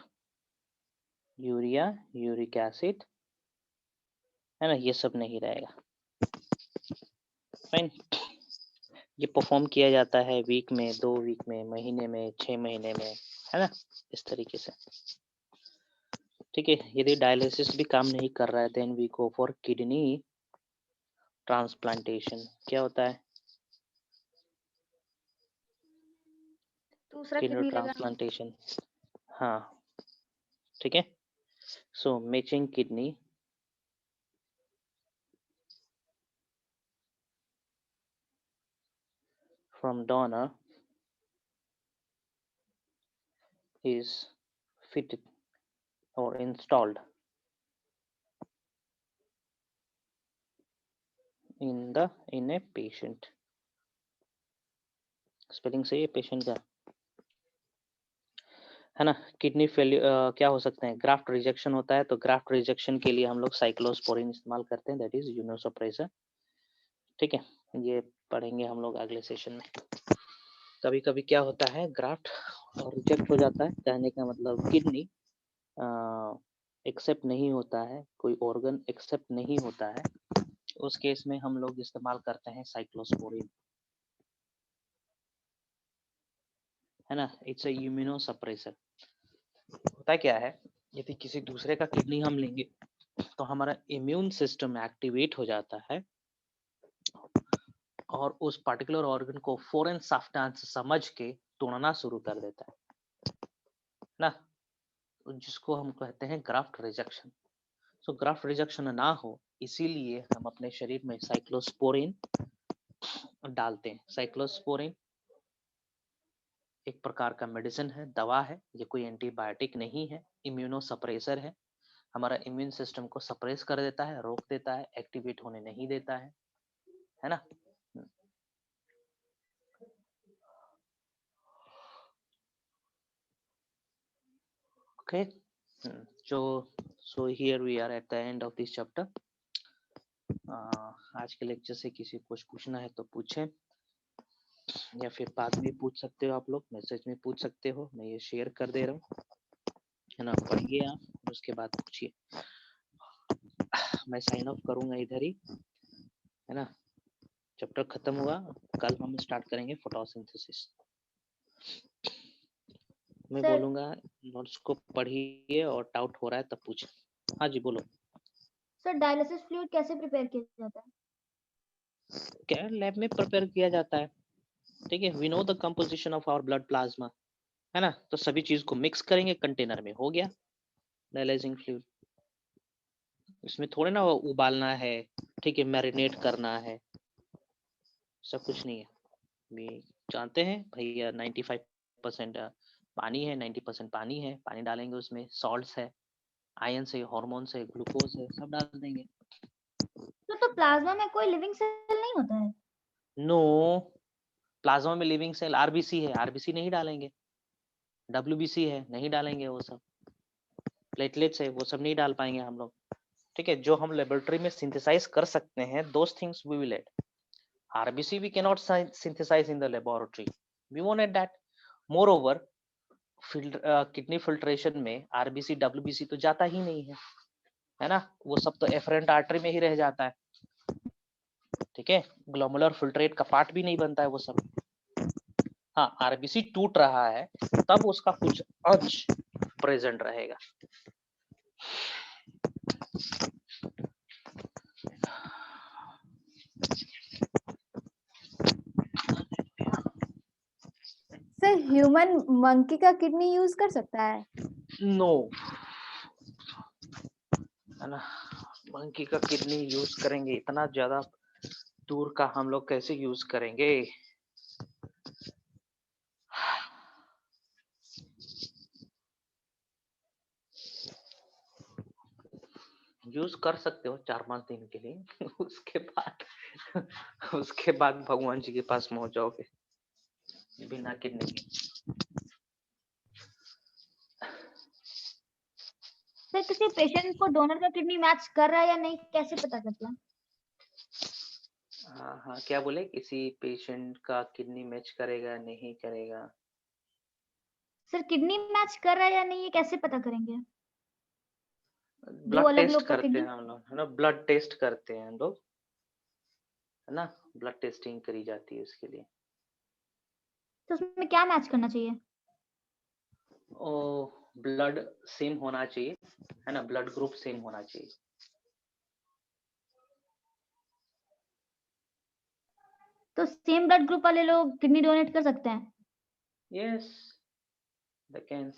S1: urea, uric acid, है ना, ये सब नहीं रहेगा, फाइन। ये परफॉर्म किया जाता है वीक में, 2 वीक में, महीने में, 6 महीने में, है ना, इस तरीके से, ठीक है। यदि डायलिसिस भी काम नहीं कर रहा है then we go for kidney transplantation. क्या होता है?
S2: दूसरा
S1: किडनी
S2: किडनी लगाना।
S1: ट्रांसप्लांटेशन, हाँ, ठीक है। So matching kidney from donor is fitted or installed in a patient। Spelling सही है पेशेंट का, है ना। किडनी फेल्यूर क्या हो सकते हैं? ग्राफ्ट रिजेक्शन होता है, तो ग्राफ्ट रिजेक्शन के लिए हम लोग साइक्लोस्पोरिन इस्तेमाल करते हैं, दैट इज इम्यूनोसप्रेसर, ठीक है। ये पढ़ेंगे हम लोग अगले सेशन में। कभी कभी क्या होता है, ग्राफ्ट रिजेक्ट हो जाता है, कहने का मतलब किडनी एक्सेप्ट नहीं होता है, कोई ऑर्गन एक्सेप्ट नहीं होता है, उस केस में हम लोग इस्तेमाल करते हैं साइक्लोस्पोरिन, है ना। It's a immunosuppressor. होता क्या है, यदि किसी दूसरे का किडनी हम लेंगे तो हमारा इम्यून सिस्टम एक्टिवेट हो जाता है और उस पर्टिकुलर ऑर्गन को फॉरेन सब्सटेंस समझ के तोड़ना शुरू कर देता है ना, जिसको हम कहते हैं ग्राफ्ट रिजेक्शन। सो ग्राफ्ट रिजेक्शन ना हो इसीलिए हम अपने शरीर में साइक्लोस्पोरिन डालते हैं। साइक्लोस्पोरिन एक प्रकार का मेडिसिन है, दवा है, ये कोई एंटीबायोटिक नहीं है, इम्यूनोसप्रेसर है, हमारा इम्यून सिस्टम को सप्रेस कर देता है, रोक देता है, एक्टिवेट होने नहीं देता है ना। Okay, so here we are at the end of this chapter। आज के लेक्चर से किसी को कुछ पूछना है तो पूछें, या फिर बाद में पूछ सकते हो, आप लोग मैसेज में पूछ सकते हो, मैं ये शेयर कर दे रहा हूँ, है ना। पढ़िए आप, उसके बाद पूछिए। मैं साइन ऑफ करूंगा इधर ही, है ना। चैप्टर खत्म हुआ, कल हम स्टार्ट करेंगे फोटोसिंथेसिस। मैं
S2: सर
S1: बोलूंगा नोट्स को पढ़िए और डाउट हो रहा है तब पूछे। हाँ जी बोलो।
S2: सर डायलिसिस फ्लूइड कैसे प्रिपेयर किया जाता है?
S1: क्या लैब में प्रिपेयर किया जाता है, ठीक है। We know the composition of our blood plasma, है ना, तो सभी चीज को मिक्स करेंगे कंटेनर में, हो गया डायलाइजिंग फ्लूइड। इसमें थोड़े ना उबालना है, ठीक है, मैरिनेट करना है, सब कुछ नहीं है। भी जानते हैं भैया 95% पानी है, 90% पानी है, पानी डालेंगे, उसमें सॉल्ट्स है, आयंस है, हॉर्मोन्स है, ग्लूकोज है, सब डाल देंगे।
S2: तो प्लाज्मा में कोई लिविंग सेल नहीं होता है?
S1: नो, प्लाज्मा में लिविंग सेल आरबीसी है, आरबीसी नहीं डालेंगे, डब्ल्यूबीसी है, नहीं डालेंगे वो सब, प्लेटलेट्स है, वो सब नहीं डाल पाएंगे हम लोग। ठीक है, जो हम लेबोरेटरी में सिंथेसाइज कर सकते हैं, those things we will add. RBC we can not synthesise in the laboratory, we won't add that. More kidney filtration में आरबीसी डब्ल्यूबीसी तो जाता ही नहीं है ना, वो सब तो एफरेंट आर्टरी में ही रह जाता है। ठीक है, ग्लोमुलर फिल्ट्रेट का पार्ट भी नहीं बनता है वो सब। हाँ, आरबीसी टूट रहा है तब उसका कुछ अंश प्रेजेंट रहेगा।
S3: सर ह्यूमन मंकी का किडनी यूज कर सकता है?
S1: नो, है ना, मंकी का किडनी यूज करेंगे, इतना ज्यादा दूर का हम लोग कैसे यूज करेंगे? यूज कर सकते हो 4-5 दिन के लिए उसके बाद भगवान जी के पास पहुंच जाओगे बिना किडनी के।
S2: सर किसी पेशेंट को डोनर का किडनी मैच कर रहा है या नहीं, कैसे पता करते हैं?
S1: हाँ हाँ, क्या बोले, किसी पेशेंट का किडनी मैच करेगा नहीं करेगा?
S2: सर किडनी मैच कर रहा है या नहीं, ये कैसे पता करेंगे? दो
S1: ब्लड
S2: अलग
S1: टेस्ट
S2: लोग का
S1: करते
S2: किडनी।
S1: हैं हम लोग, है ना, ब्लड टेस्ट करते हैं हम लोग, है ना, ब्लड टेस्टिंग करी जाती है उसके लिए।
S2: तो उसमें क्या मैच करना चाहिए?
S1: ओ, ब्लड सेम होना चाहिए, है ना, ब्लड ग्रुप सेम होना चाहिए।
S2: तो सेम ब्लड ग्रुप वाले लोग किडनी डोनेट कर सकते हैं?
S1: Yes, they can.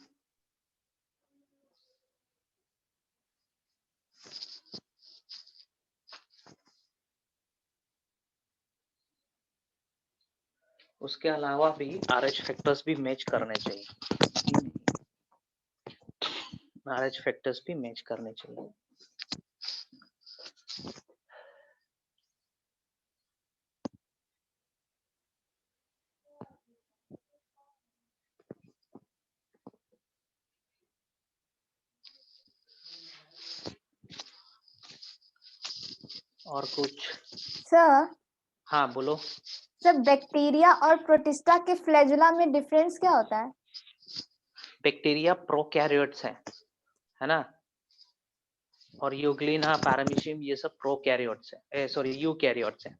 S1: उसके अलावा भी आरएच फैक्टर्स भी मैच करने चाहिए, आरएच फैक्टर्स भी मैच करने चाहिए। और कुछ?
S3: सर
S1: हाँ बोलो।
S3: सर बैक्टीरिया और प्रोटिस्टा के फ्लैजुला में डिफरेंस क्या होता है?
S1: बैक्टीरिया प्रोकैरियोट्स है ना, और यूग्लिना, पैरामीशियम, ये सब प्रोकैरियोट्स है, सॉरी यूकैरियोट्स है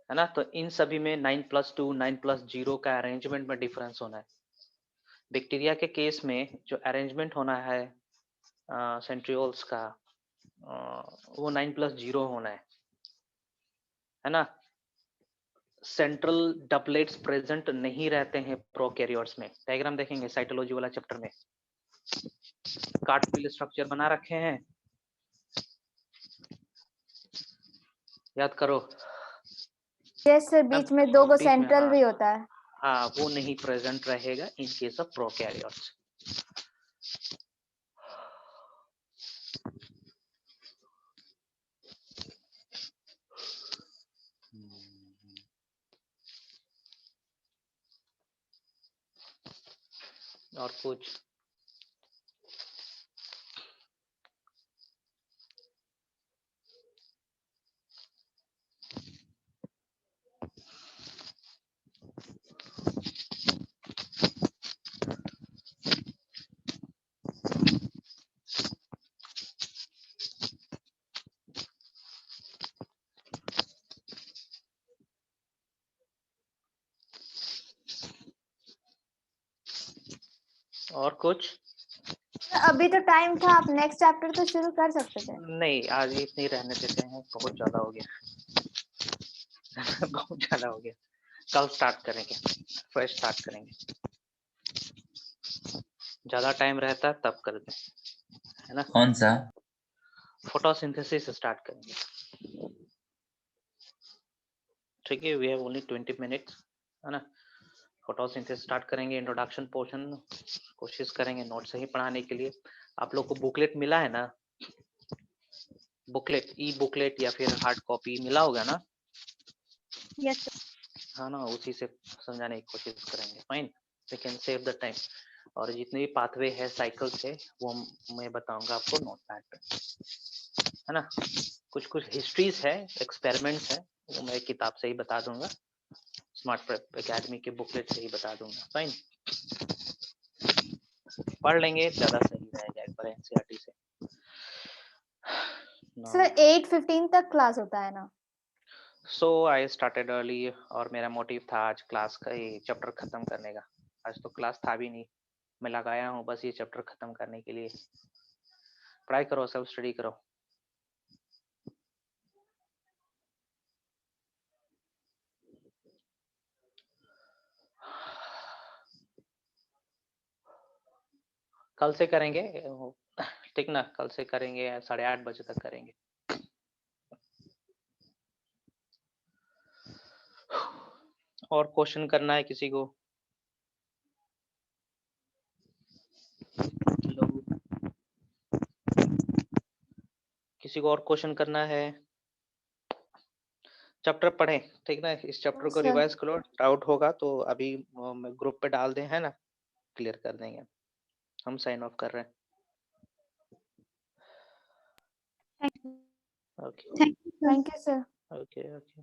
S1: ना। तो इन सभी में 9+2 9+0 का अरेंजमेंट में डिफरेंस होना है। बैक्टीरिया के केस में जो अरेंजमेंट होना है सेंट्रियोल्स का, वो 9+0 होना है ना। सेंट्रल डबलेट्स प्रेजेंट नहीं रहते हैं प्रोकैरियोट्स में। डायग्राम देखेंगे साइटोलॉजी वाला चैप्टर में, कार्टविल स्ट्रक्चर बना रखे हैं, याद करो।
S3: यस सर, बीच में दो गो
S1: बीच में,
S3: सेंट्रल
S1: हाँ
S3: भी होता है।
S1: हाँ, वो नहीं प्रेजेंट रहेगा इन केस ऑफ प्रोकैरियोट्स। और कुछ? और कुछ?
S3: अभी तो टाइम था, आप नेक्स्ट चैप्टर तो शुरू कर सकते थे।
S1: नहीं, आज इतनी रहने देते हैं, बहुत ज्यादा हो गया बहुत ज्यादा हो गया। कल स्टार्ट करेंगे, फ्रेश स्टार्ट करेंगे। ज्यादा टाइम रहता है तब कर दें, है ना।
S4: कौन सा?
S1: फोटोसिंथेसिस स्टार्ट करेंगे। ठीक है, वी हैव ओनली 20 मिनट्स, है ना। फोटोसिंथेसिस स्टार्ट करेंगे, इंट्रोडक्शन पोर्शन कोशिश करेंगे नोट से ही पढ़ाने के लिए। आप लोग को बुकलेट मिला है ना, बुकलेट, ई बुकलेट या फिर हार्ड कॉपी मिला होगा ना?
S2: Yes sir.
S1: हाँ ना, उसी से समझाने की कोशिश करेंगे। Fine, we can save the time. और जितने भी पाथवे है साइकिल से वो मैं बताऊंगा आपको नोट पैड पे, है ना। कुछ कुछ हिस्ट्रीज है, एक्सपेरिमेंट्स है, वो मैं किताब से ही बता दूंगा, स्मार्ट प्रेप एकेडमी के बुकलेट से ही बता दूंगा। फाइन, पढ़ लेंगे ज्यादा सही रहेगा एक बार एनसीईआरटी से।
S3: सर 8:15 तक क्लास होता है ना?
S1: सो आई स्टार्टेड अर्ली और मेरा मोटिव था आज क्लास का ये चैप्टर खत्म करने का। आज तो क्लास था भी नहीं, मैं लगाया हूँ बस ये चैप्टर खत्म करने के लिए। पढ़ाई करो, सेल्फ स्टडी करो। कल से करेंगे, ठीक ना, कल से करेंगे 8:30 बजे तक करेंगे। और क्वेश्चन करना है किसी को? किसी को और क्वेश्चन करना है? चैप्टर पढ़ें, ठीक ना, इस चैप्टर को
S3: सर।
S1: रिवाइज करो, डाउट होगा तो अभी ग्रुप पे डाल दें, है ना, क्लियर कर देंगे। हम साइन ऑफ कर रहे हैं।
S2: Thank you.
S1: Okay
S3: thank you sir.
S1: Okay okay.